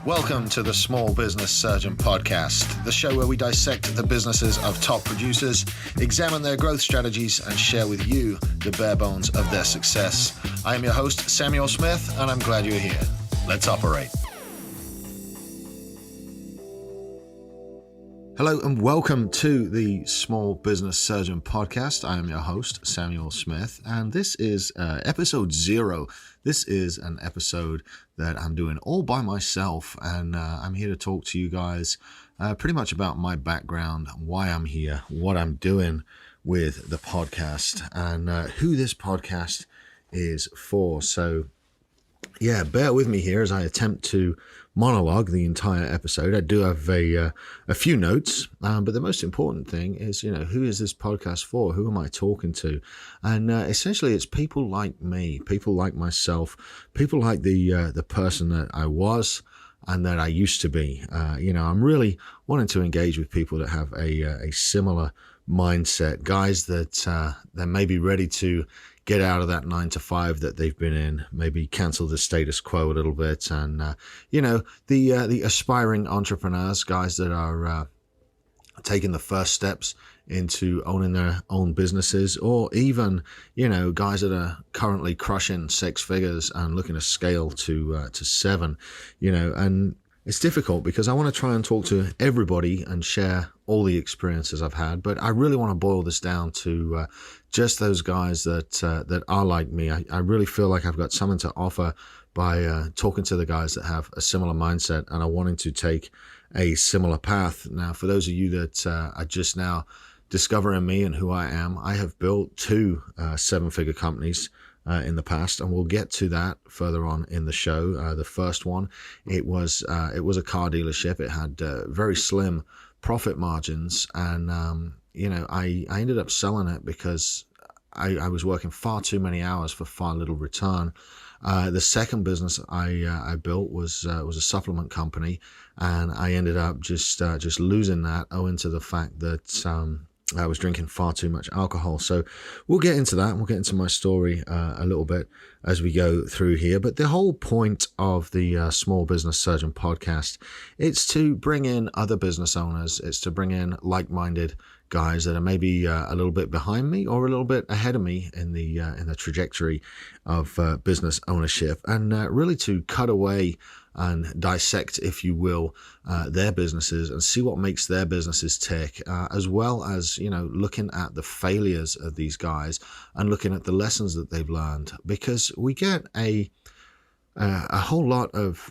Welcome to the Small Business Surgeon Podcast, the show where we dissect the businesses of top producers, examine their growth strategies, and share with you the bare bones of their success. I am your host, Samuel Smith, and I'm glad you're here. Let's operate. Hello and welcome to the Small Business Surgeon Podcast. I am your host, Samuel Smith, and this is episode 0. This is an episode that I'm doing all by myself, and I'm here to talk to you guys pretty much about my background, why I'm here, what I'm doing with the podcast, and who this podcast is for. So yeah, bear with me here as I attempt to monologue the entire episode. I do have a few notes, but the most important thing is, who is this podcast for? Who am I talking to? And essentially, it's people like me, people like myself, people like the person that I was and that I used to be. I'm really wanting to engage with people that have a similar mindset, guys that may be ready to get out of that 9-to-5 that they've been in, maybe cancel the status quo a little bit. And, the aspiring entrepreneurs, guys that are taking the first steps into owning their own businesses, or even, guys that are currently crushing 6 figures and looking to scale to 7, and it's difficult because I want to try and talk to everybody and share all the experiences I've had, but I really want to boil this down to just those guys that are like me. I really feel like I've got something to offer by talking to the guys that have a similar mindset and are wanting to take a similar path. Now, for those of you that are just now discovering me and who I am, I have built 2 7-figure companies in the past, and we'll get to that further on in the show. The first one, it was a car dealership. It had very slim profit margins, and I ended up selling it because I was working far too many hours for far little return. The second business I built was a supplement company, and I ended up just losing that owing to the fact that I was drinking far too much alcohol. So we'll get into that. We'll get into my story a little bit as we go through here. But the whole point of the Small Business Surgeon podcast, it's to bring in other business owners. It's to bring in like-minded guys that are maybe a little bit behind me or a little bit ahead of me in the trajectory of business ownership, and really to cut away and dissect, if you will, their businesses and see what makes their businesses tick, as well as, looking at the failures of these guys and looking at the lessons that they've learned. Because we get a whole lot of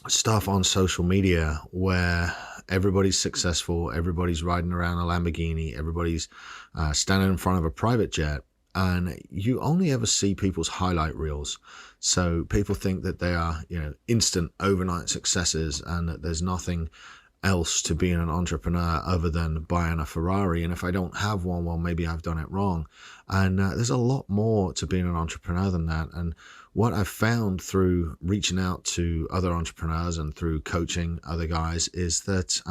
stuff on social media where everybody's successful, everybody's riding around a Lamborghini, everybody's standing in front of a private jet, and you only ever see people's highlight reels. So people think that they are, instant overnight successes and that there's nothing else to being an entrepreneur other than buying a Ferrari. And if I don't have one, well, maybe I've done it wrong. And there's a lot more to being an entrepreneur than that. And what I've found through reaching out to other entrepreneurs and through coaching other guys is that,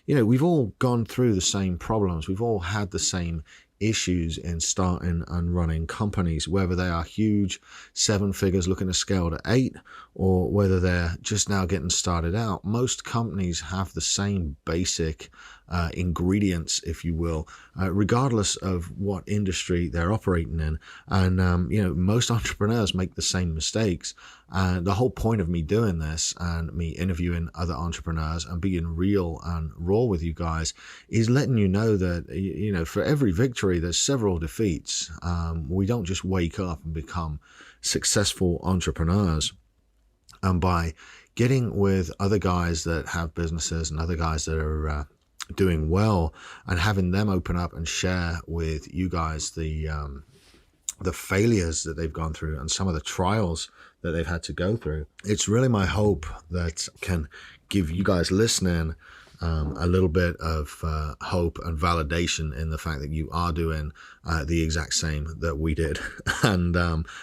we've all gone through the same problems. We've all had the same issues in starting and running companies, whether they are huge 7 figures looking to scale to 8, or whether they're just now getting started out. Most companies have the same basic ingredients, if you will, regardless of what industry they're operating in. And, most entrepreneurs make the same mistakes. And the whole point of me doing this and me interviewing other entrepreneurs and being real and raw with you guys is letting you know that, for every victory, there's several defeats. We don't just wake up and become successful entrepreneurs. And by getting with other guys that have businesses and other guys that are doing well and having them open up and share with you guys the failures that they've gone through and some of the trials that they've had to go through, it's really my hope that can give you guys listening a little bit of hope and validation in the fact that you are doing the exact same that we did. And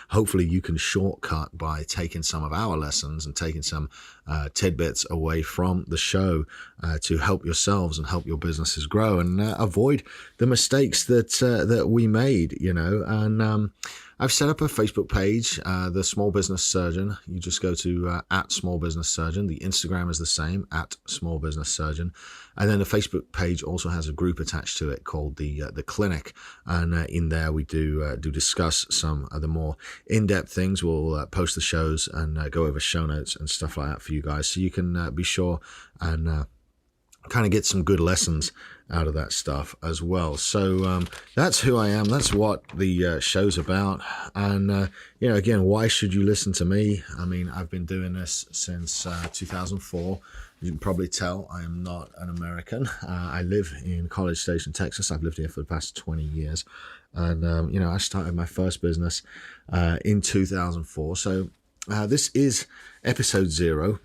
hopefully you can shortcut by taking some of our lessons and taking some tidbits away from the show to help yourselves and help your businesses grow and avoid the mistakes that we made, And I've set up a Facebook page, the Small Business Surgeon. You just go to at Small Business Surgeon. The Instagram is the same, at Small Business Surgeon. And then the Facebook page also has a group attached to it called the Clinic. And in there we do discuss some of the more in-depth things. We'll post the shows and go over show notes and stuff like that for you guys. So you can be sure and kind of get some good lessons out of that stuff as well. So that's who I am. That's what the show's about. And, again, why should you listen to me? I mean, I've been doing this since 2004. You can probably tell I am not an American. I live in College Station, Texas. I've lived here for the past 20 years. And, I started my first business in 2004. So this is episode 0.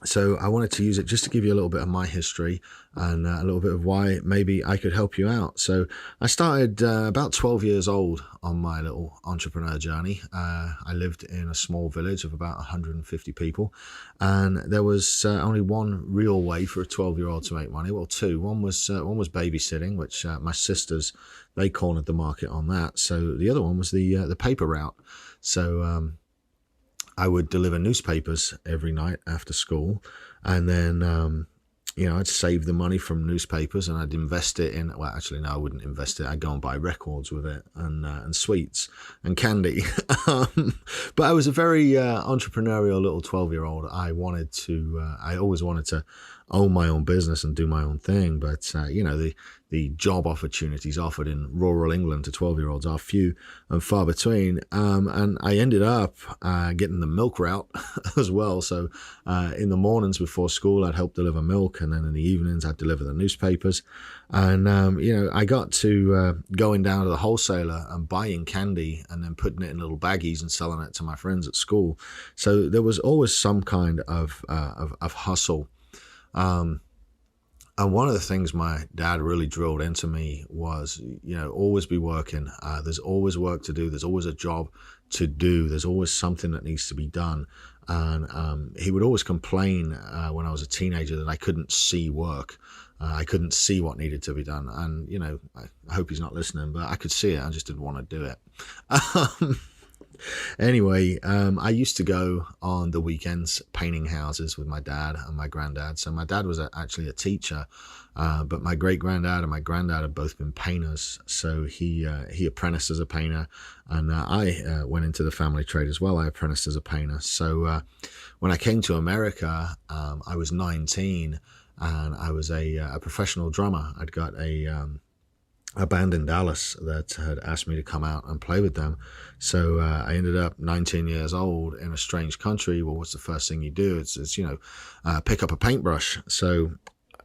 So I wanted to use it just to give you a little bit of my history and a little bit of why maybe I could help you out. So I started about 12 years old on my little entrepreneur journey. I lived in a small village of about 150 people, and there was only one real way for a 12-year-old to make money. Well, two. One was babysitting, which my sisters, they cornered the market on that. So the other one was the paper route. So I would deliver newspapers every night after school, and then I'd save the money from newspapers and I'd invest it in, well, actually, no, I wouldn't invest it. I'd go and buy records with it and sweets and candy. But I was a very entrepreneurial little 12-year-old. I always wanted to own my own business and do my own thing. But, the job opportunities offered in rural England to 12-year-olds are few and far between. And I ended up getting the milk route as well. So in the mornings before school, I'd help deliver milk. And then in the evenings, I'd deliver the newspapers. And, I got to going down to the wholesaler and buying candy and then putting it in little baggies and selling it to my friends at school. So there was always some kind of hustle. And one of the things my dad really drilled into me was, always be working. There's always work to do. There's always a job to do. There's always something that needs to be done. And he would always complain when I was a teenager that I couldn't see work. I couldn't see what needed to be done. And, I hope he's not listening, but I could see it. I just didn't want to do it. Anyway, I used to go on the weekends painting houses with my dad and my granddad. So my dad was actually a teacher, but my great-granddad and my granddad have both been painters. So he apprenticed as a painter, and I went into the family trade as well. I apprenticed as a painter. So when I came to America, I was 19, and I was a professional drummer. I'd got a band in Dallas that had asked me to come out and play with them. So I ended up 19 years old in a strange country. Well, what's the first thing you do? It's pick up a paintbrush. So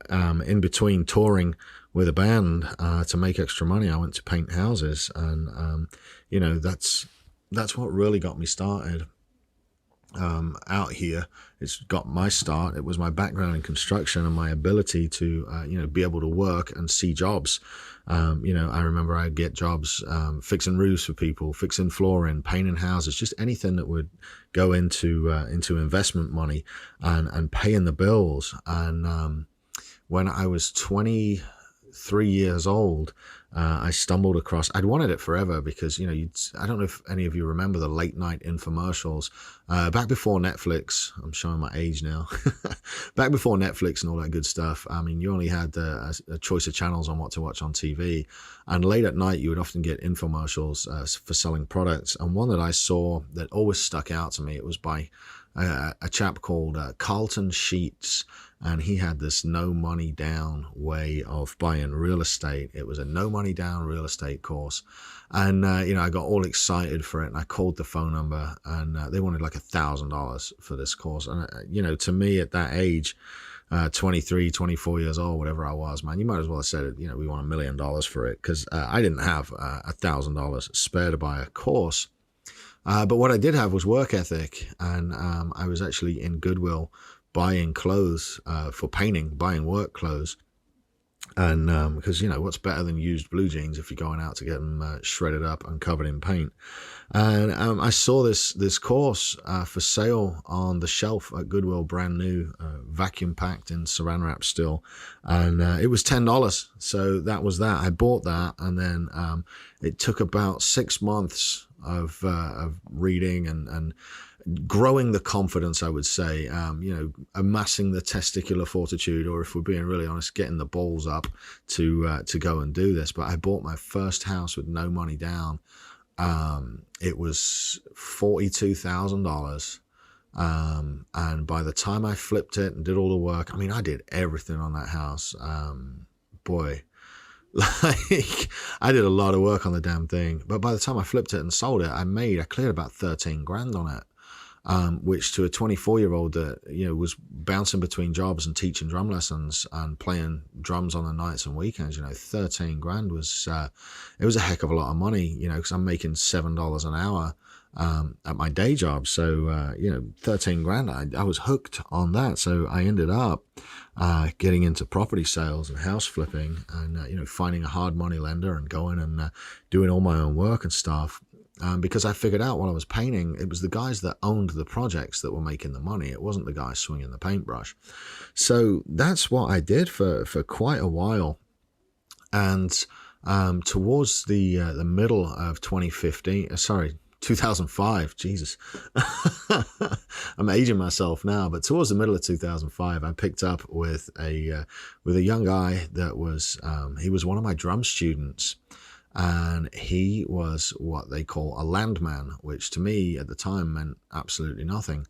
in between touring with a band to make extra money, I went to paint houses. And, that's what really got me started out here. It's got my start. It was my background in construction and my ability to, be able to work and see jobs. I remember I'd get jobs fixing roofs for people, fixing flooring, painting houses, just anything that would go into investment money and paying the bills. And when I was 23 years old, I stumbled across, I'd wanted it forever because, I don't know if any of you remember the late night infomercials, back before Netflix. I'm showing my age now. Back before Netflix and all that good stuff. I mean, you only had a choice of channels on what to watch on TV. And late at night, you would often get infomercials for selling products. And one that I saw that always stuck out to me, it was by a chap called Carlton Sheets. And he had this no money down way of buying real estate. It was a no money down real estate course. And, I got all excited for it and I called the phone number and they wanted like $1,000 for this course. And, to me at that age, 23, 24 years old, whatever I was, man, you might as well have said, we want $1 million for it because I didn't have $1,000 spare to buy a course. But what I did have was work ethic. And I was actually in Goodwill buying clothes for painting, buying work clothes. And because, what's better than used blue jeans if you're going out to get them shredded up and covered in paint. And I saw this course for sale on the shelf at Goodwill, brand new, vacuum packed in saran wrap still. And it was $10. So that was that. I bought that. And then it took about 6 months of reading and growing the confidence, I would say, amassing the testicular fortitude, or if we're being really honest, getting the balls up to go and do this. But I bought my first house with no money down. It was $42,000. And by the time I flipped it and did all the work, I mean, I did everything on that house. Like, I did a lot of work on the damn thing. But by the time I flipped it and sold it, I cleared about 13 grand on it. Which to a 24-year-old that, was bouncing between jobs and teaching drum lessons and playing drums on the nights and weekends, 13 grand was, it was a heck of a lot of money, because I'm making $7 an hour at my day job. So, 13 grand, I was hooked on that. So I ended up getting into property sales and house flipping and, finding a hard money lender and going and doing all my own work and stuff. Because I figured out while I was painting, it was the guys that owned the projects that were making the money. It wasn't the guys swinging the paintbrush. So that's what I did for quite a while. And towards the middle of 2005, Jesus, I'm aging myself now, but towards the middle of 2005, I picked up with a young guy that was, he was one of my drum students. And he was what they call a landman, which to me at the time meant absolutely nothing.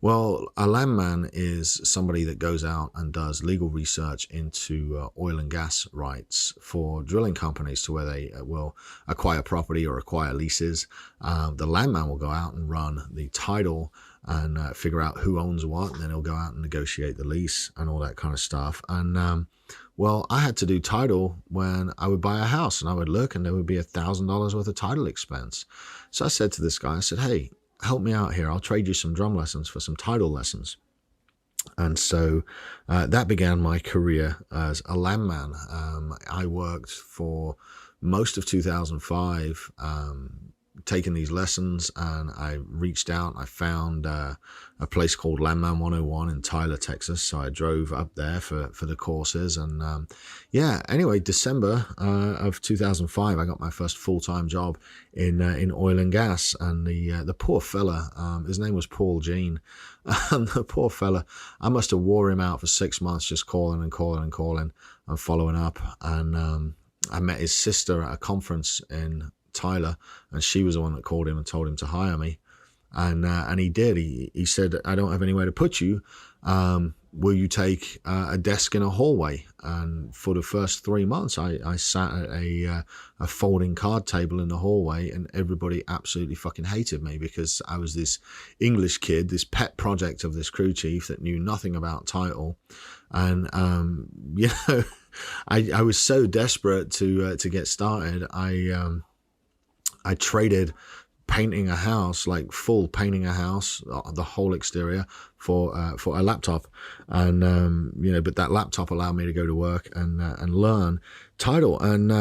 Well, a landman is somebody that goes out and does legal research into oil and gas rights for drilling companies to where they will acquire property or acquire leases. The landman will go out and run the title and figure out who owns what, and then he'll go out and negotiate the lease and all that kind of stuff. And well, I had to do title when I would buy a house, and I would look and there would be $1,000 worth of title expense. So I said to this guy, I said, hey, help me out here. I'll trade you some drum lessons for some title lessons. And so that began my career as a landman. I worked for most of 2005, taking these lessons, and I reached out. I found a place called Landman 101 in Tyler, Texas. So I drove up there for the courses. And anyway, December of 2005, I got my first full-time job in oil and gas. And the poor fella, his name was Paul Jean. And the poor fella, I must have wore him out for 6 months, just calling and following up. And I met his sister at a conference in Tyler, and she was the one that called him and told him to hire me. And he did. He said, I don't have anywhere to put you. Will you take a desk in a hallway? And for the first 3 months, I sat at a folding card table in the hallway, and everybody absolutely fucking hated me because I was this English kid, this pet project of this crew chief that knew nothing about title. And, I was so desperate to get started. I traded painting a house, like full painting a house, the whole exterior, for a laptop, and but that laptop allowed me to go to work and learn title, and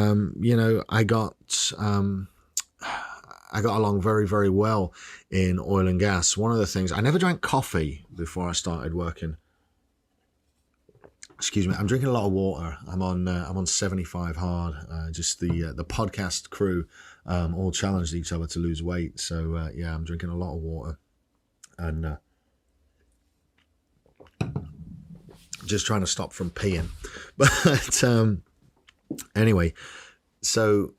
I got along very, very well in oil and gas. One of the things, I never drank coffee before I started working. Excuse me, I'm drinking a lot of water. I'm on 75 hard. Just the podcast crew all challenged each other to lose weight. So I'm drinking a lot of water, and just trying to stop from peeing. But anyway, so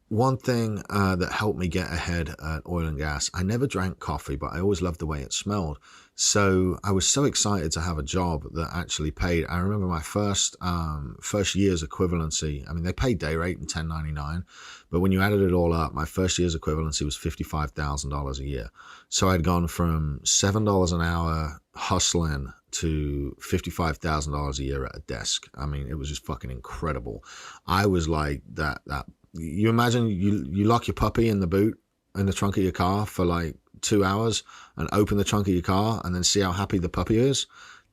one thing that helped me get ahead at oil and gas, I never drank coffee, but I always loved the way it smelled. So I was so excited to have a job that actually paid. I remember my first year's equivalency. I mean, they paid day rate and $10.99, but when you added it all up, my first year's equivalency was $55,000 a year. So I'd gone from $7 an hour hustling to $55,000 a year at a desk. I mean, it was just fucking incredible. I was like that. You imagine you lock your puppy in the boot in the trunk of your car for like 2 hours and open the trunk of your car and then see how happy the puppy is.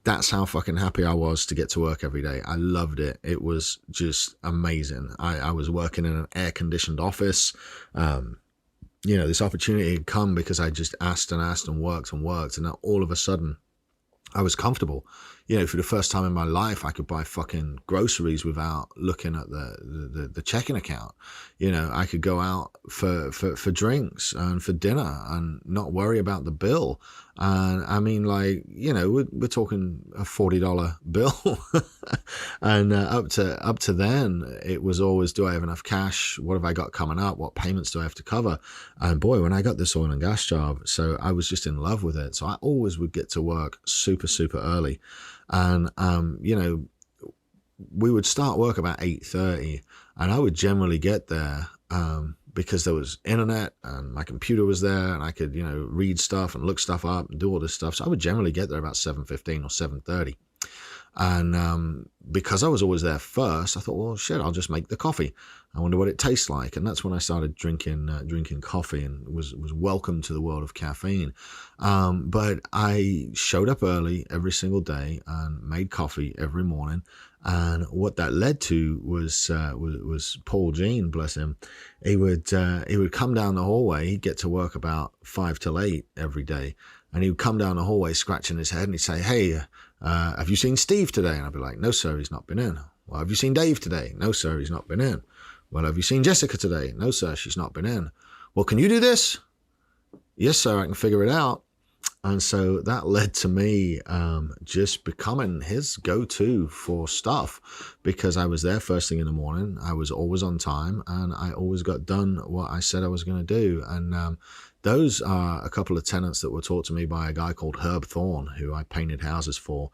That's how fucking happy I was to get to work every day. I loved it. It was just amazing. I was working in an air-conditioned office. This opportunity had come because I just asked and worked. And then all of a sudden, I was comfortable. For the first time in my life, I could buy fucking groceries without looking at the checking account. I could go out for drinks and for dinner and not worry about the bill. And I mean, like, we're talking a $40 bill. And up to then, it was always, do I have enough cash? What have I got coming up? What payments do I have to cover? And boy, when I got this oil and gas job, so I was just in love with it. So I always would get to work super, super early. And, we would start work about 8:30, and I would generally get there because there was internet and my computer was there, and I could, read stuff and look stuff up and do all this stuff. So I would generally get there about 7:15 or 7:30. And because I was always there first, I thought, well, shit, I'll just make the coffee. I wonder what it tastes like. And that's when I started drinking coffee and was welcome to the world of caffeine. But I showed up early every single day and made coffee every morning. And what that led to was Paul Jean, bless him. He would come down the hallway. He'd get to work about 5 till 8 every day. And he would come down the hallway scratching his head, and he'd say, hey, have you seen Steve today? And I'd be like, no, sir, he's not been in. Well, have you seen Dave today? No, sir, he's not been in. Well, have you seen Jessica today? No, sir, she's not been in. Well, can you do this? Yes, sir, I can figure it out. And so that led to me just becoming his go-to for stuff, because I was there first thing in the morning. I was always on time, and I always got done what I said I was going to do. And those are a couple of tenets that were taught to me by a guy called Herb Thorne, who I painted houses for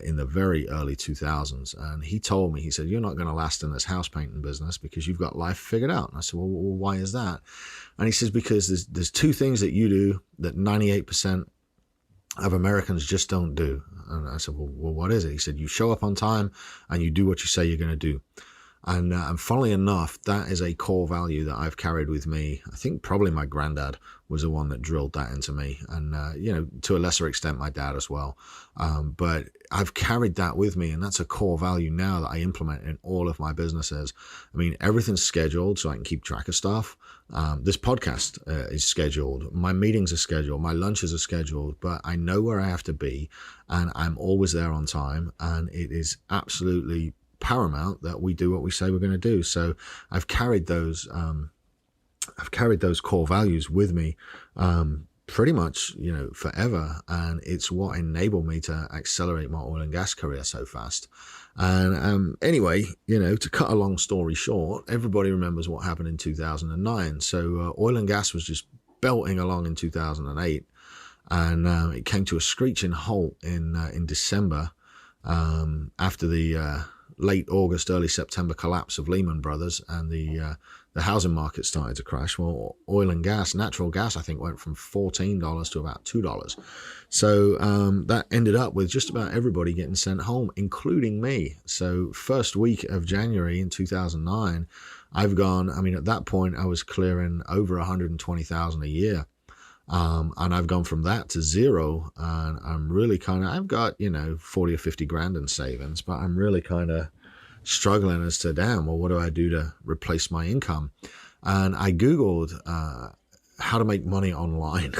in the very early 2000s. And he told me, he said, you're not going to last in this house painting business because you've got life figured out. And I said, well, why is that? And he says, because there's two things that you do that 98% of Americans just don't do. And I said, well, what is it? He said, you show up on time and you do what you say you're going to do. And funnily enough, that is a core value that I've carried with me. I think probably my granddad was the one that drilled that into me. And, to a lesser extent, my dad as well. But I've carried that with me, and that's a core value now that I implement in all of my businesses. I mean, everything's scheduled so I can keep track of stuff. This podcast is scheduled. My meetings are scheduled. My lunches are scheduled. But I know where I have to be, and I'm always there on time. And it is absolutely paramount that we do what we say we're going to do. So I've carried those core values with me pretty much forever, and it's what enabled me to accelerate my oil and gas career so fast. And anyway, to cut a long story short, everybody remembers what happened in 2009. So oil and gas was just belting along in 2008, and it came to a screeching halt in December after the late August, early September collapse of Lehman Brothers, and the housing market started to crash. Well, oil and gas, natural gas, I think went from $14 to about $2. So that ended up with just about everybody getting sent home, including me. So first week of January in 2009, I've gone, at that point I was clearing over 120,000 a year. And I've gone from that to zero, and I'm really I've got, 40 or 50 grand in savings, but I'm really struggling as to, damn, well, what do I do to replace my income? And I Googled, how to make money online,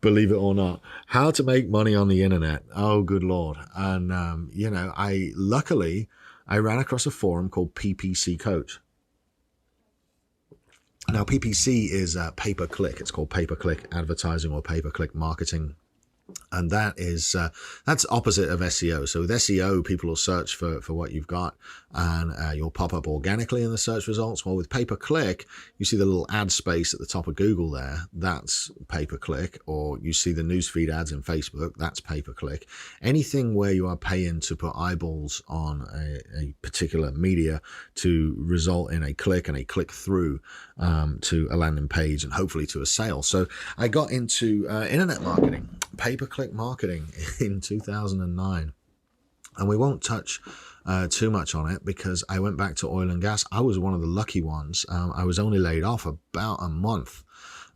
believe it or not, how to make money on the internet. Oh, good Lord. And, I ran across a forum called PPC Coach. Now, PPC is pay-per-click. It's called pay-per-click advertising or pay-per-click marketing. And that is that's opposite of SEO. So with SEO, people will search for what you've got, and you'll pop up organically in the search results. Well, with pay-per-click, you see the little ad space at the top of Google there. That's pay-per-click. Or you see the newsfeed ads in Facebook. That's pay-per-click. Anything where you are paying to put eyeballs on a particular media to result in a click and a click through to a landing page and hopefully to a sale. So I got into internet marketing, pay-per-click marketing in 2009, and we won't touch too much on it because I went back to oil and gas. I was one of the lucky ones. I was only laid off about a month.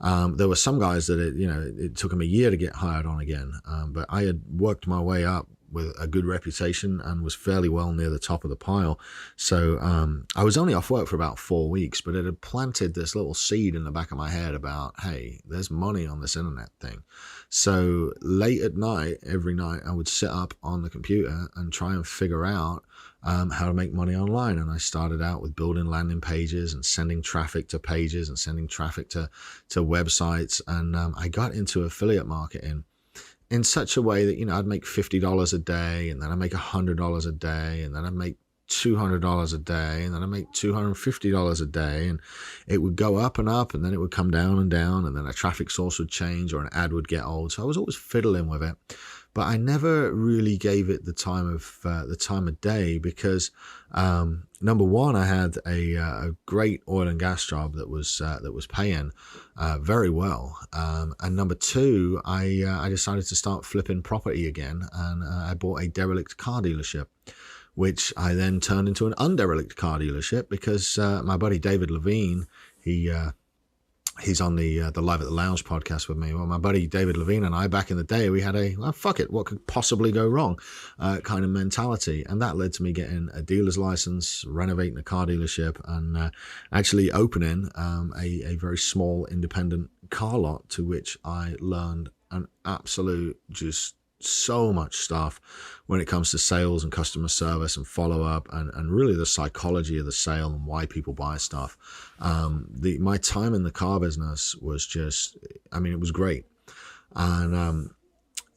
There were some guys that it took them a year to get hired on again, but I had worked my way up with a good reputation and was fairly well near the top of the pile. So I was only off work for about 4 weeks, but it had planted this little seed in the back of my head about, hey, there's money on this internet thing. So late at night, every night, I would sit up on the computer and try and figure out how to make money online. And I started out with building landing pages and sending traffic to pages and sending traffic to websites. And I got into affiliate marketing in such a way that, you know, I'd make $50 a day, and then I'd make $100 a day, and then I'd make $200 a day, and then I'd make $250 a day, and it would go up and up, and then it would come down and down, and then a traffic source would change or an ad would get old. So I was always fiddling with it, but I never really gave it the time of day because number one, I had a great oil and gas job that was paying very well, and number two, I decided to start flipping property again, and I bought a derelict car dealership, which I then turned into an underelict car dealership because my buddy David Levine, he's on the Live at the Lounge podcast with me. Well, my buddy David Levine and I, back in the day, we had a, well, fuck it, what could possibly go wrong kind of mentality. And that led to me getting a dealer's license, renovating a car dealership, and actually opening a very small independent car lot, to which I learned an absolute just so much stuff when it comes to sales and customer service and follow-up and really the psychology of the sale and why people buy stuff. My time in the car business was just, I mean, it was great. And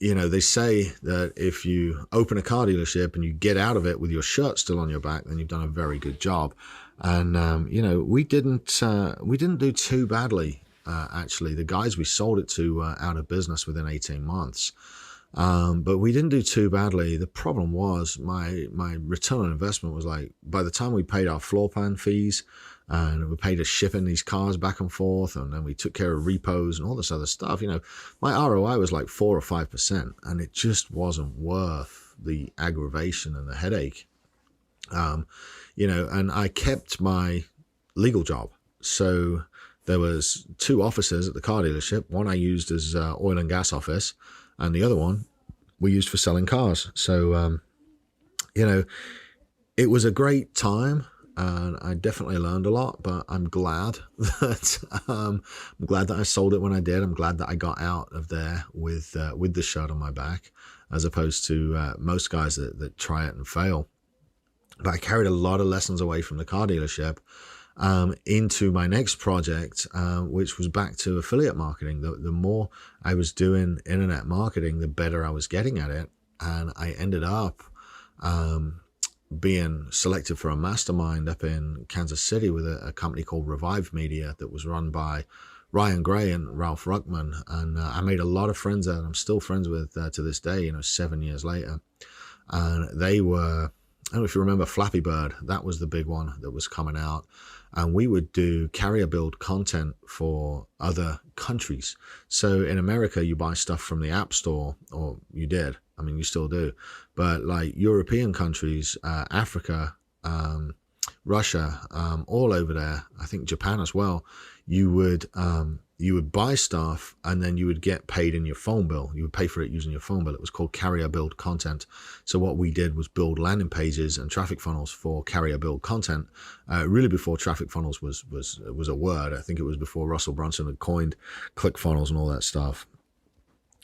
you know, they say that if you open a car dealership and you get out of it with your shirt still on your back, then you've done a very good job. And you know, we didn't do too badly. Actually, the guys we sold it to out of business within 18 months. But we didn't do too badly. The problem was my return on investment was like, by the time we paid our floor plan fees and we paid us shipping these cars back and forth, and then we took care of repos and all this other stuff, you know, my ROI was like 4 or 5%, and it just wasn't worth the aggravation and the headache. You know, and I kept my legal job. So there was 2 offices at the car dealership. One I used as oil and gas office, and the other one we used for selling cars. So, you know, it was a great time, and I definitely learned a lot, but I'm glad that I sold it when I did. I'm glad that I got out of there with the shirt on my back, as opposed to most guys that try it and fail. But I carried a lot of lessons away from the car dealership into my next project, which was back to affiliate marketing. The more I was doing internet marketing, the better I was getting at it. And I ended up being selected for a mastermind up in Kansas City with a company called Revive Media that was run by Ryan Gray and Ralph Ruckman. And I made a lot of friends there, and I'm still friends with to this day, you know, 7 years later. And they were, I don't know if you remember Flappy Bird. That was the big one that was coming out. And we would do carrier build content for other countries. So in America, you buy stuff from the App Store, or you did. I mean, you still do. But like European countries, Africa, Russia, all over there, I think Japan as well, you would buy stuff and then you would get paid in your phone bill. You would pay for it using your phone bill. It was called carrier build content. So what we did was build landing pages and traffic funnels for carrier build content. Really before traffic funnels was a word. I think it was before Russell Brunson had coined click funnels and all that stuff.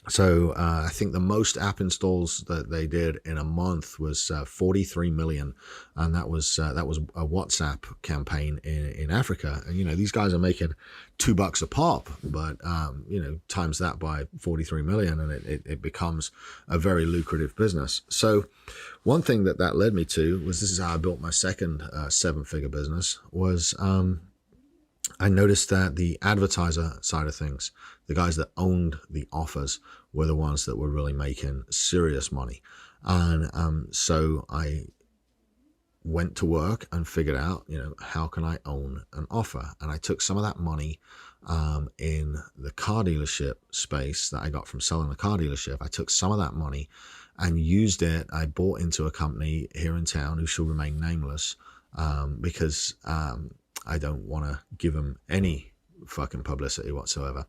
So I think the most app installs that they did in a month was 43 million, and that was a WhatsApp campaign in Africa. And you know, these guys are making $2 a pop, but you know, times that by 43 million, and it becomes a very lucrative business. So one thing that led me to was, this is how I built my second 7-figure business, was I noticed that the advertiser side of things, the guys that owned the offers, were the ones that were really making serious money. And so I went to work and figured out, you know, how can I own an offer? And I took some of that money in the car dealership space that I got from selling the car dealership. I took some of that money and used it. I bought into a company here in town who shall remain nameless, because I don't want to give them any fucking publicity whatsoever.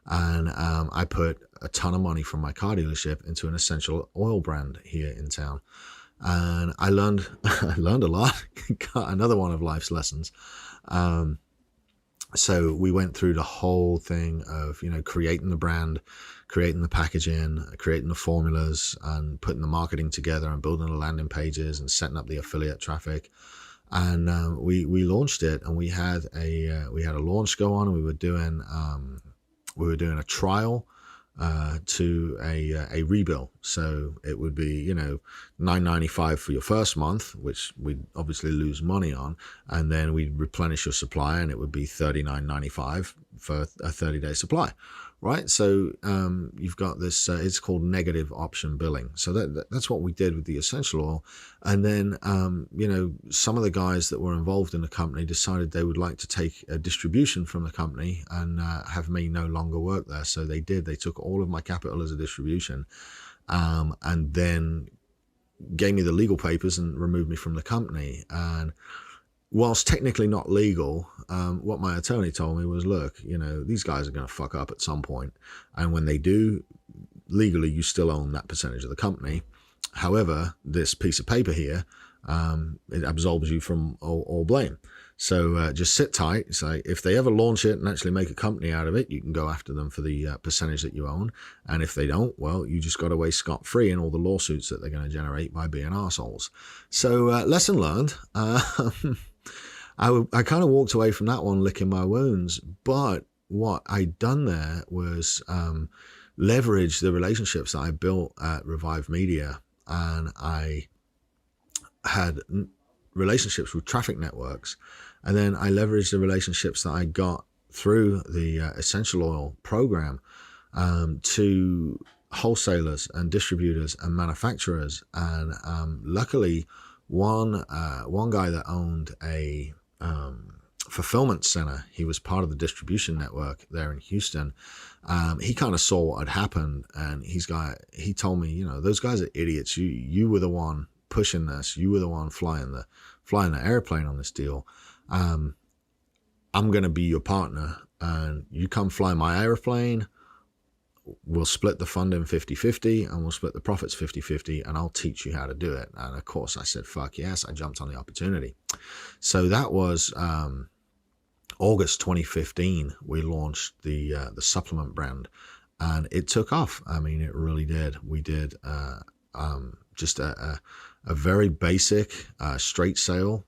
And I put a ton of money from my car dealership into an essential oil brand here in town. And I learned I learned a lot. Got another one of life's lessons. So we went through the whole thing of, creating the brand, creating the packaging, creating the formulas, and putting the marketing together and building the landing pages and setting up the affiliate traffic. And we launched it, and we had a launch go on, and we were doing a trial to a rebill. So it would be, $9.95 for your first month, which we'd obviously lose money on, and then we'd replenish your supply, and it would be $39.95 for a 30-day supply, right? So you've got this, it's called negative option billing. So that's what we did with the essential oil. And then, some of the guys that were involved in the company decided they would like to take a distribution from the company and have me no longer work there. So they did. They took all of my capital as a distribution, and then gave me the legal papers and removed me from the company. And whilst technically not legal, what my attorney told me was, look, these guys are going to fuck up at some point. And when they do, legally, you still own that percentage of the company. However, this piece of paper here, it absolves you from all blame. So just sit tight. So if they ever launch it and actually make a company out of it, you can go after them for the percentage that you own. And if they don't, well, you just got away scot-free in all the lawsuits that they're going to generate by being arseholes. So lesson learned. I kind of walked away from that one licking my wounds. But what I'd done there was leverage the relationships that I built at Revive Media. And I had relationships with traffic networks. And then I leveraged the relationships that I got through the essential oil program to wholesalers and distributors and manufacturers. And luckily, one guy that owned a fulfillment center, he was part of the distribution network there in Houston. He kind of saw what had happened, and he told me, those guys are idiots. You were the one pushing this. You were the one flying the airplane on this deal. I'm going to be your partner, and you come fly my airplane. We'll split the funding 50-50, and we'll split the profits 50-50, and I'll teach you how to do it. And of course I said, fuck yes. I jumped on the opportunity. So that was August 2015. We launched the supplement brand, and it took off. I mean, it really did. We did just a very basic straight sale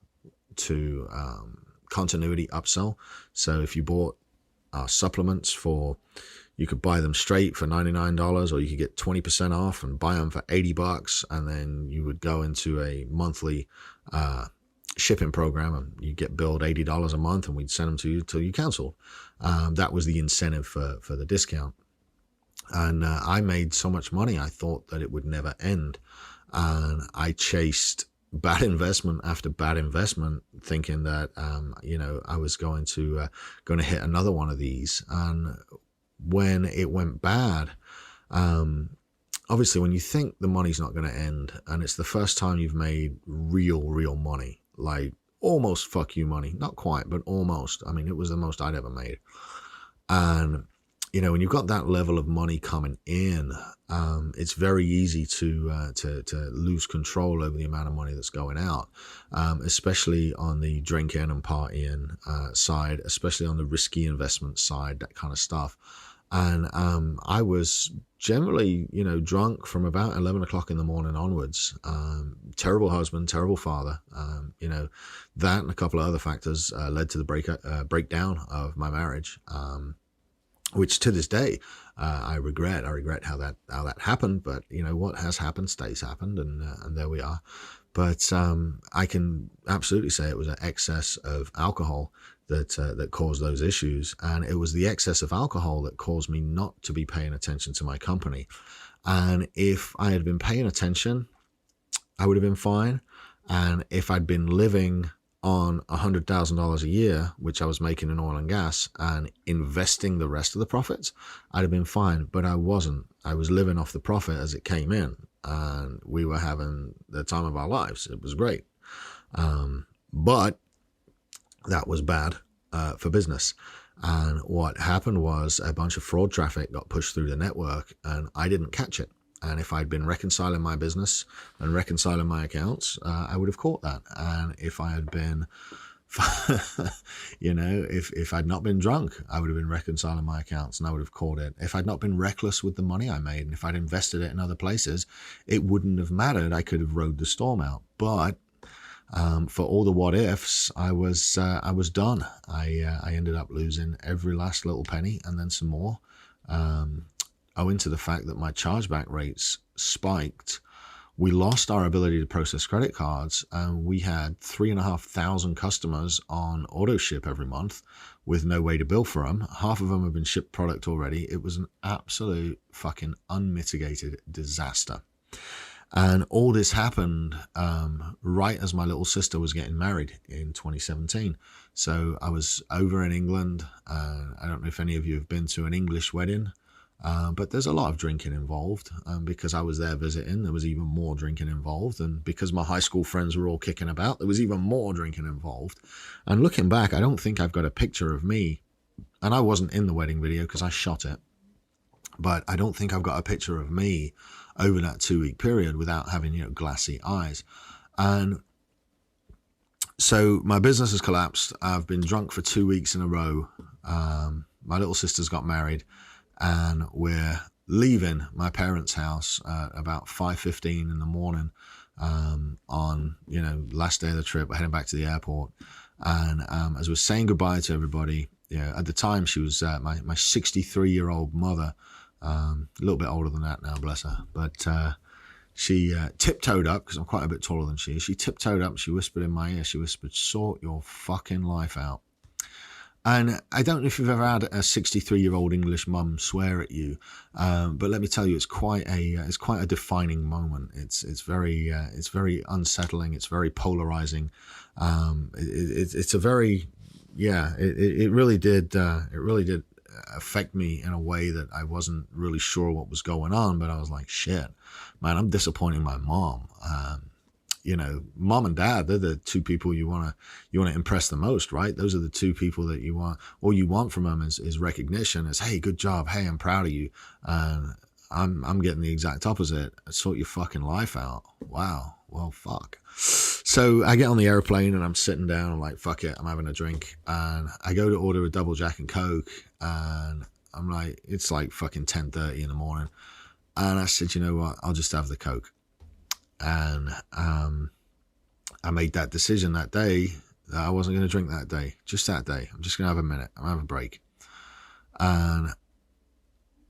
to continuity upsell. So if you bought supplements you could buy them straight for $99, or you could get 20% off and buy them for $80, and then you would go into a monthly shipping program, and you get billed $80 a month, and we'd send them to you till you canceled. That was the incentive for the discount. And I made so much money, I thought that it would never end. And I chased bad investment after bad investment, thinking that I was going to hit another one of these. And when it went bad, obviously when you think the money's not going to end, and it's the first time you've made real money, like almost fuck you money, not quite, but almost. I mean, it was the most I'd ever made. And when you've got that level of money coming in, it's very easy to lose control over the amount of money that's going out, especially on the drinking and partying side, especially on the risky investment side, that kind of stuff. And I was generally, drunk from about 11 o'clock in the morning onwards. Terrible husband, terrible father. That and a couple of other factors led to the breakdown of my marriage. Which to this day, I regret. I regret how that happened. But what has happened stays happened, and there we are. But I can absolutely say it was an excess of alcohol that caused those issues, and it was the excess of alcohol that caused me not to be paying attention to my company. And if I had been paying attention, I would have been fine. And if I'd been living on $100,000 a year, which I was making in oil and gas, and investing the rest of the profits, I'd have been fine. But I wasn't. I was living off the profit as it came in, and we were having the time of our lives. It was great. But that was bad for business. And what happened was a bunch of fraud traffic got pushed through the network and I didn't catch it. And if I'd been reconciling my business and reconciling my accounts, I would have caught that. And if I had been, if I'd not been drunk, I would have been reconciling my accounts and I would have caught it. If I'd not been reckless with the money I made and if I'd invested it in other places, it wouldn't have mattered. I could have rode the storm out. But for all the what ifs, I was done. I ended up losing every last little penny and then some more, owing to the fact that my chargeback rates spiked. We lost our ability to process credit cards, and we had 3,500 customers on auto ship every month with no way to bill for them. Half of them have been shipped product already. It was an absolute fucking unmitigated disaster. And all this happened right as my little sister was getting married in 2017. So I was over in England. I don't know if any of you have been to an English wedding, but there's a lot of drinking involved. Because I was there visiting, there was even more drinking involved. And because my high school friends were all kicking about, there was even more drinking involved. And looking back, I don't think I've got a picture of me. And I wasn't in the wedding video because I shot it. But I don't think I've got a picture of me over that 2-week period without having, glassy eyes. And so my business has collapsed. I've been drunk for 2 weeks in a row. My little sister's got married and we're leaving my parents' house about 5:15 in the morning on, last day of the trip. We're heading back to the airport. And as we're saying goodbye to everybody, at the time she was my 63-year-old mother. A little bit older than that now, bless her. But she tiptoed up, because I'm quite a bit taller than she is. She tiptoed up, she whispered in my ear, she whispered, "Sort your fucking life out." And I don't know if you've ever had a 63-year-old English mum swear at you, but let me tell you, it's quite a defining moment. It's very unsettling. It's very polarizing. It's a very, it really did affect me in a way that I wasn't really sure what was going on, but I was like, shit, man, I'm disappointing my mom. Mom and dad, they're the two people you want to impress the most, right? Those are the two people that you want. All you want from them is recognition, is, hey, good job, hey, I'm proud of you. And I'm getting the exact opposite. Sort your fucking life out. Wow. Well, fuck. So I get on the airplane and I'm sitting down. I'm like, fuck it, I'm having a drink. And I go to order a double Jack and Coke. And I'm like, it's like fucking 10:30 in the morning. And I said, you know what? I'll just have the Coke. And I made that decision that day that I wasn't going to drink that day. Just that day. I'm just going to have a minute. I'm having a break. And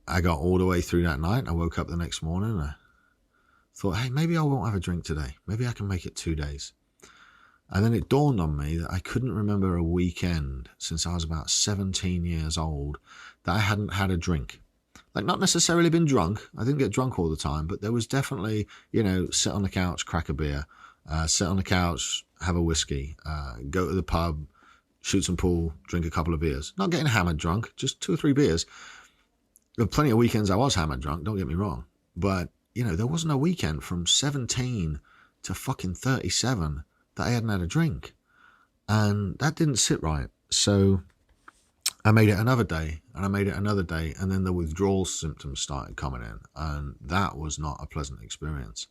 I got all the way through that night. I woke up the next morning and I thought, hey, maybe I won't have a drink today. Maybe I can make it 2 days. And then it dawned on me that I couldn't remember a weekend since I was about 17 years old that I hadn't had a drink. Like, not necessarily been drunk. I didn't get drunk all the time, but there was definitely, sit on the couch, crack a beer, sit on the couch, have a whiskey, go to the pub, shoot some pool, drink a couple of beers. Not getting hammered drunk, just 2 or 3 beers. There were plenty of weekends I was hammered drunk, don't get me wrong. But, there wasn't a weekend from 17 to fucking 37 that I hadn't had a drink. And that didn't sit right. So I made it another day, and I made it another day, and then the withdrawal symptoms started coming in, and that was not a pleasant experience.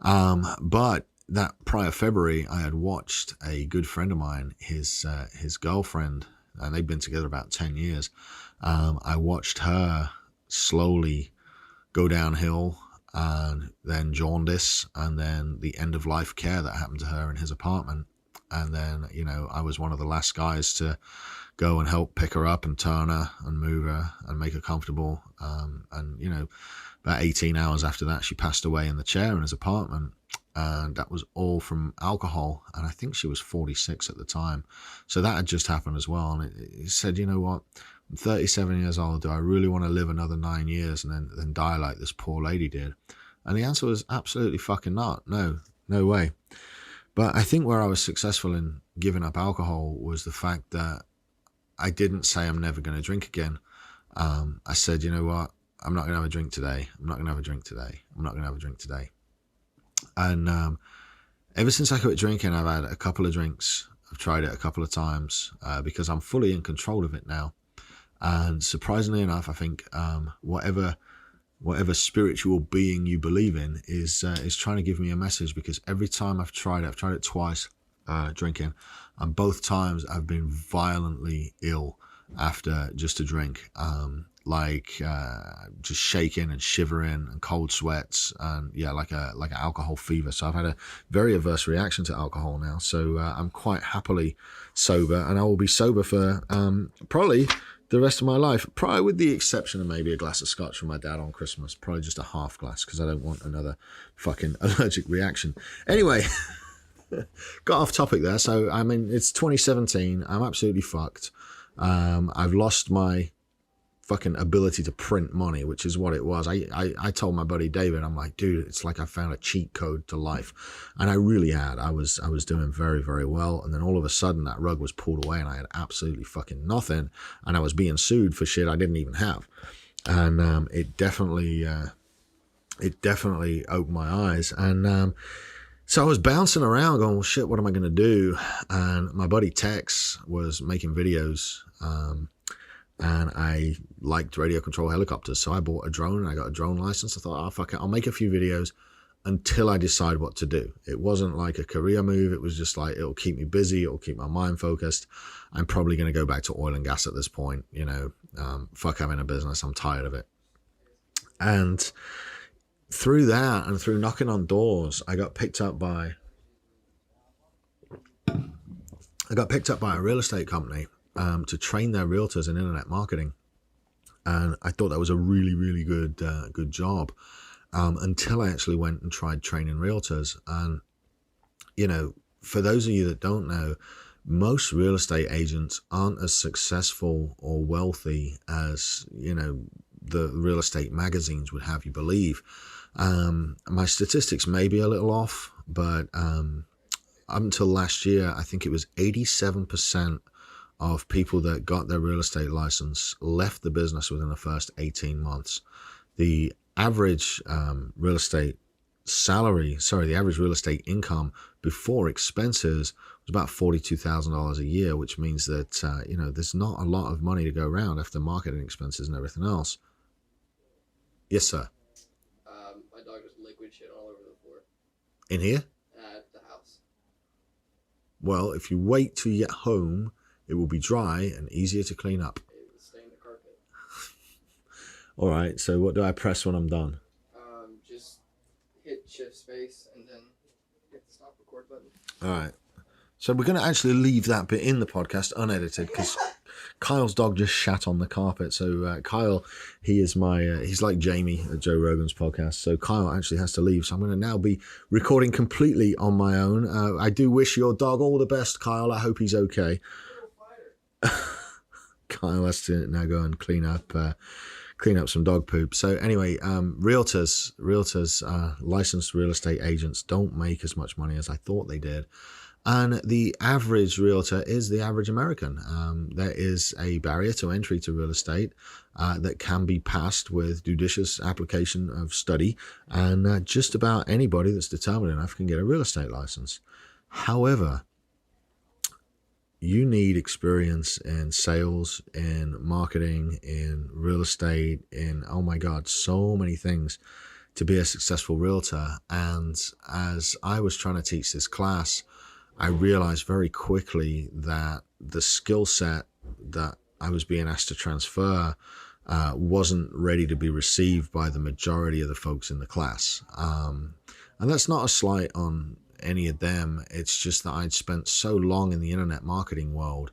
But that prior February, I had watched a good friend of mine, his girlfriend, and they'd been together about 10 years. I watched her slowly go downhill, and then jaundice, and then the end of life care that happened to her in his apartment. And then, I was one of the last guys to go and help pick her up and turn her and move her and make her comfortable. And, about 18 hours after that, she passed away in the chair in his apartment. And that was all from alcohol. And I think she was 46 at the time. So that had just happened as well. And he said, you know what? I'm 37 years old. Do I really want to live another 9 years and then die like this poor lady did? And the answer was absolutely fucking not. No way. But I think where I was successful in giving up alcohol was the fact that I didn't say I'm never going to drink again. I said, you know what? I'm not going to have a drink today. I'm not going to have a drink today. I'm not going to have a drink today. And ever since I quit drinking, I've had a couple of drinks I've tried it a couple of times because I'm fully in control of it now. And surprisingly enough, I think whatever spiritual being you believe in is trying to give me a message, because every time I've tried it twice, drinking, and both times I've been violently ill after just a drink, just shaking and shivering and cold sweats, and like an alcohol fever. So I've had a very adverse reaction to alcohol now. So I'm quite happily sober, and I will be sober for probably the rest of my life, probably with the exception of maybe a glass of scotch from my dad on Christmas, probably just a half glass, because I don't want another fucking allergic reaction. Anyway, got off topic there. So I mean, it's 2017. I'm absolutely fucked. I've lost my fucking ability to print money, which is what it was. I told my buddy David, I'm like, dude, it's like I found a cheat code to life. And I really had. I was doing very, very well. And then all of a sudden that rug was pulled away and I had absolutely fucking nothing. And I was being sued for shit I didn't even have. And it definitely opened my eyes. And so I was bouncing around going, well, shit, what am I going to do? And my buddy Tex was making videos, and I liked radio control helicopters. So I bought a drone and I got a drone license. I thought, oh, fuck it, I'll make a few videos until I decide what to do. It wasn't like a career move. It was just like, it'll keep me busy. It'll keep my mind focused. I'm probably going to go back to oil and gas at this point. You know, fuck having a business. I'm tired of it. And through that and through knocking on doors, I got picked up by a real estate company to train their realtors in internet marketing. And I thought that was a really, really good job until I actually went and tried training realtors. And, you know, for those of you that don't know, most real estate agents aren't as successful or wealthy as, you know, the real estate magazines would have you believe. My statistics may be a little off, but up until last year, I think it was 87% of people that got their real estate license left the business within the first 18 months. The average real estate income before expenses was about $42,000 a year, which means that, you know, there's not a lot of money to go around after marketing expenses and everything else. Yes, sir. My dog just liquid shit all over the floor. In here? At the house. Well, if you wait till you get home, it will be dry and easier to clean up. It would stain the carpet. All right, so what do I press when I'm done? Just hit shift space and then hit the stop record button. All right. So we're going to actually leave that bit in the podcast unedited because Kyle's dog just shat on the carpet. So Kyle, he's like Jamie at Joe Rogan's podcast. So Kyle actually has to leave. So I'm going to now be recording completely on my own. I do wish your dog all the best, Kyle. I hope he's okay. Kyle has to now go and clean up some dog poop. So anyway, realtors, licensed real estate agents don't make as much money as I thought they did. And the average realtor is the average American. There is a barrier to entry to real estate that can be passed with judicious application of study, and just about anybody that's determined enough can get a real estate license. However, you need experience in sales, in marketing, in real estate, in, oh my God, so many things to be a successful realtor. And as I was trying to teach this class, I realized very quickly that the skill set that I was being asked to transfer wasn't ready to be received by the majority of the folks in the class. And that's not a slight on any of them. It's just that I'd spent so long in the internet marketing world.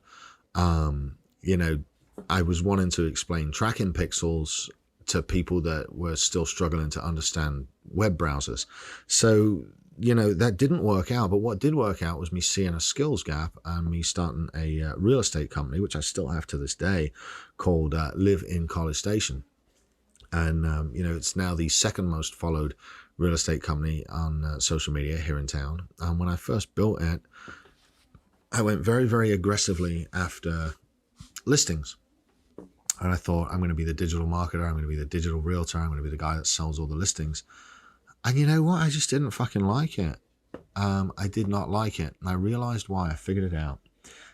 You know, I was wanting to explain tracking pixels to people that were still struggling to understand web browsers. So, you know, that didn't work out. But what did work out was me seeing a skills gap and me starting a real estate company, which I still have to this day, called Live in College Station. And, you know, it's now the second most followed real estate company on social media here in town. And when I first built it, I went very, very aggressively after listings. And I thought, I'm going to be the digital marketer. I'm going to be the digital realtor. I'm going to be the guy that sells all the listings. And you know what? I just didn't fucking like it. I did not like it. And I realized why. I figured it out.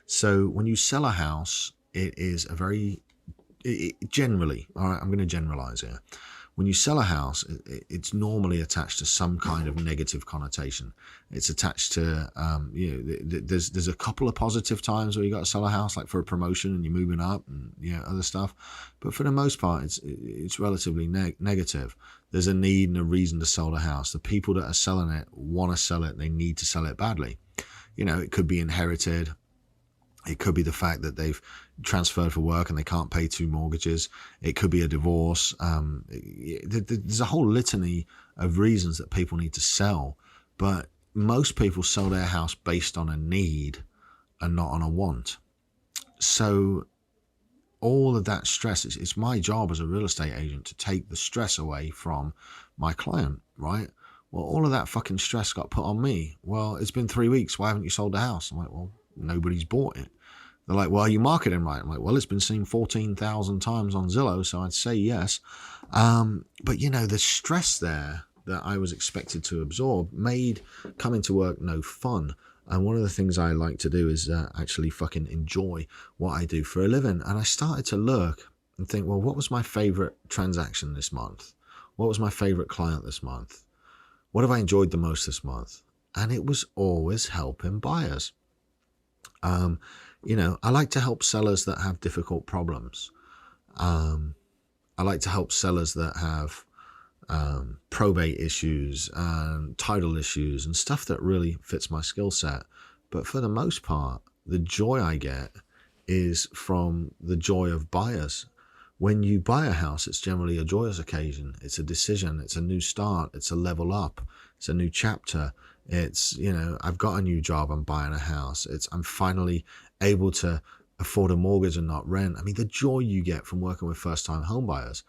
So when you sell a house, it is a very, generally, all right, I'm going to generalize here. When you sell a house, it's normally attached to some kind of negative connotation. It's attached to, there's a couple of positive times where you got to sell a house, like for a promotion and you're moving up and other stuff. But for the most part, it's relatively negative. There's a need and a reason to sell the house. The people that are selling it want to sell it. They need to sell it badly. It could be inherited. It could be the fact that they've transferred for work and they can't pay 2 mortgages. It could be a divorce. There's a whole litany of reasons that people need to sell. But most people sell their house based on a need and not on a want. So all of that stress, it's my job as a real estate agent to take the stress away from my client, right? Well, all of that fucking stress got put on me. Well, it's been 3 weeks. Why haven't you sold the house? I'm like, well, nobody's bought it. They're like, well, are you marketing right? I'm like, well, it's been seen 14,000 times on Zillow, so I'd say yes. But, the stress there that I was expected to absorb made coming to work no fun. And one of the things I like to do is actually fucking enjoy what I do for a living. And I started to look and think, well, what was my favorite transaction this month? What was my favorite client this month? What have I enjoyed the most this month? And it was always helping buyers. I like to help sellers that have difficult problems. I like to help sellers that have probate issues and title issues and stuff that really fits my skill set. But for the most part, the joy I get is from the joy of buyers. When you buy a house, it's generally a joyous occasion. It's a decision. It's a new start. It's a level up. It's a new chapter. It's, I've got a new job. I'm buying a house. I'm finally able to afford a mortgage and not rent. I mean, the joy you get from working with first-time home buyers,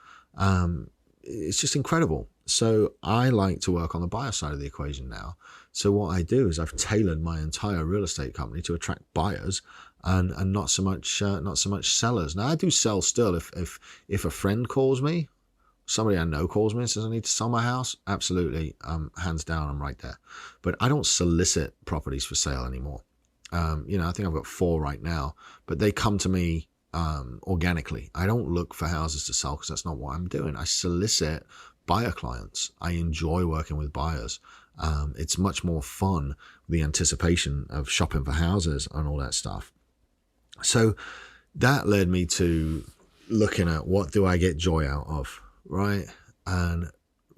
it's just incredible. So I like to work on the buyer side of the equation now. So what I do is I've tailored my entire real estate company to attract buyers and not so much sellers. Now I do sell still. If a friend calls me, somebody I know calls me and says I need to sell my house, absolutely, hands down, I'm right there. But I don't solicit properties for sale anymore. I think I've got 4 right now, but they come to me organically. I don't look for houses to sell because that's not what I'm doing. I solicit buyer clients. I enjoy working with buyers. It's much more fun, the anticipation of shopping for houses and all that stuff. So that led me to looking at what do I get joy out of, right? And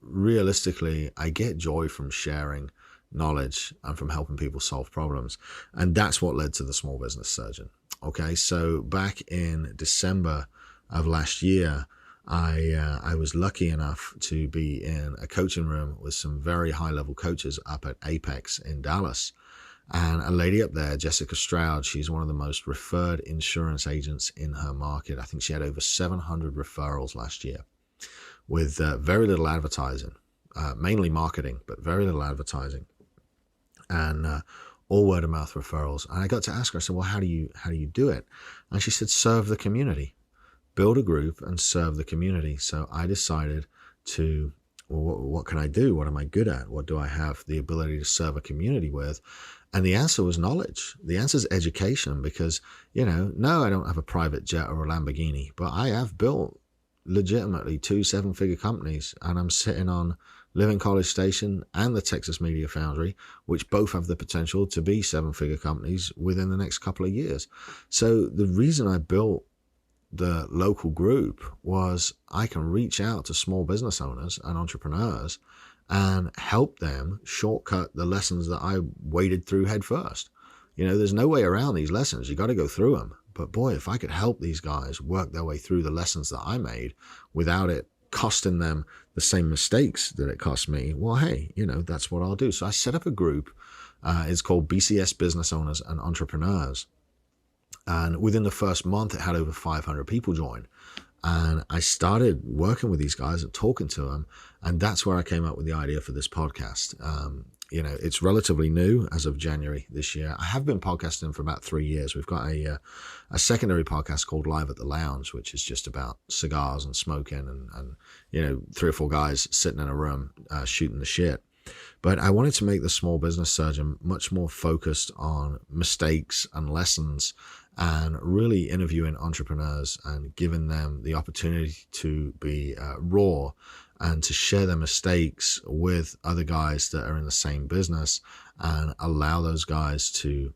realistically, I get joy from sharing knowledge and from helping people solve problems. And that's what led to the Small Business Surgeon. Okay, so back in December of last year, I was lucky enough to be in a coaching room with some very high-level coaches up at Apex in Dallas. And a lady up there, Jessica Stroud, she's one of the most referred insurance agents in her market. I think she had over 700 referrals last year with very little advertising, mainly marketing, but very little advertising. And all word of mouth referrals. And I got to ask her, I said, well, how do you do it? And she said, serve the community, build a group and serve the community. So I decided to, well, what can I do? What am I good at? What do I have the ability to serve a community with? And the answer was knowledge. The answer is education, because, no, I don't have a private jet or a Lamborghini, but I have built legitimately 2 7-figure companies, and I'm sitting on Living College Station and the Texas Media Foundry, which both have the potential to be 7-figure companies within the next couple of years. So the reason I built the local group was I can reach out to small business owners and entrepreneurs and help them shortcut the lessons that I waded through head first. There's no way around these lessons. You got to go through them. But boy, if I could help these guys work their way through the lessons that I made without it costing them the same mistakes that it cost me, well, hey, that's what I'll do. So I set up a group. It's called BCS Business Owners and Entrepreneurs. And within the first month, it had over 500 people join. And I started working with these guys and talking to them. And that's where I came up with the idea for this podcast. It's relatively new as of January this year. I have been podcasting for about 3 years. We've got a secondary podcast called Live at the Lounge, which is just about cigars and smoking and 3 or 4 guys sitting in a room shooting the shit. But I wanted to make the Small Business Surgeon much more focused on mistakes and lessons, and really interviewing entrepreneurs and giving them the opportunity to be raw and to share their mistakes with other guys that are in the same business, and allow those guys to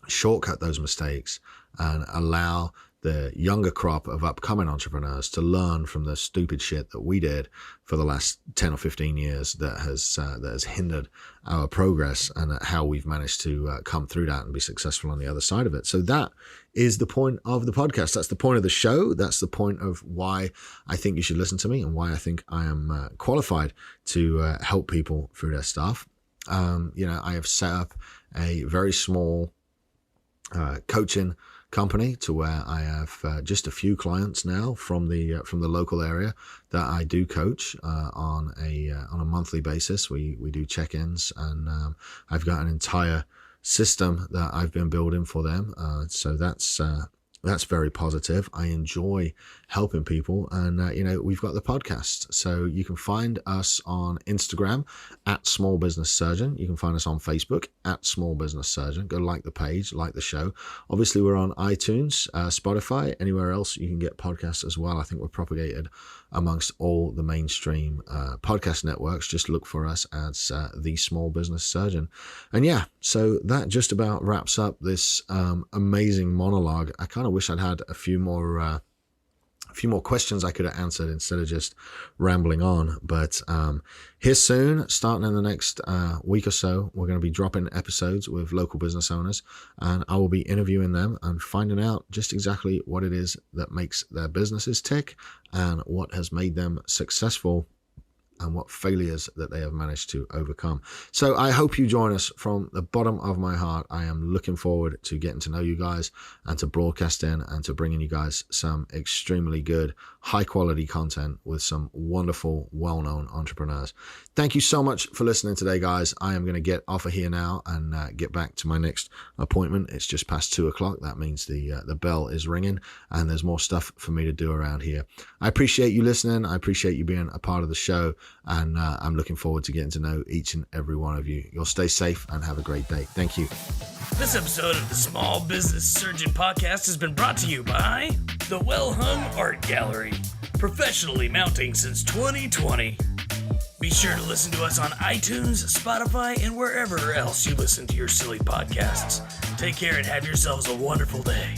shortcut those mistakes and allow the younger crop of upcoming entrepreneurs to learn from the stupid shit that we did for the last 10 or 15 years that has hindered our progress, and how we've managed to come through that and be successful on the other side of it. So that is the point of the podcast. That's the point of the show. That's the point of why I think you should listen to me, and why I think I am qualified to help people through their stuff. I have set up a very small coaching company to where I have just a few clients now from the local area that I do coach on a monthly basis. We do check-ins, and I've got an entire system that I've been building for them. So that's very positive. I enjoy helping people, and we've got the podcast. So you can find us on Instagram at Small Business Surgeon. You can find us on Facebook at Small Business Surgeon. Go like the page, like the show. Obviously, we're on iTunes, Spotify, anywhere else you can get podcasts as well. I think we're propagated amongst all the mainstream podcast networks. Just look for us as the Small Business Surgeon. And yeah, so that just about wraps up this amazing monologue. I kind of wish I'd had a few more questions I could have answered instead of just rambling on. But here soon, starting in the next week or so, we're going to be dropping episodes with local business owners, and I will be interviewing them and finding out just exactly what it is that makes their businesses tick, and what has made them successful, and what failures that they have managed to overcome. So I hope you join us. From the bottom of my heart, I am looking forward to getting to know you guys, and to broadcasting, and to bringing you guys some extremely good, high quality content with some wonderful, well-known entrepreneurs. Thank you so much for listening today, guys. I am going to get off of here now and get back to my next appointment. It's just past 2:00. That means the bell is ringing, and there's more stuff for me to do around here. I appreciate you listening. I appreciate you being a part of the show. And I'm looking forward to getting to know each and every one of you. You'll stay safe and have a great day. Thank you. This episode of the Small Business Surgeon Podcast has been brought to you by the Well Hung Art Gallery, professionally mounting since 2020. Be sure to listen to us on iTunes, Spotify, and wherever else you listen to your silly podcasts. Take care and have yourselves a wonderful day.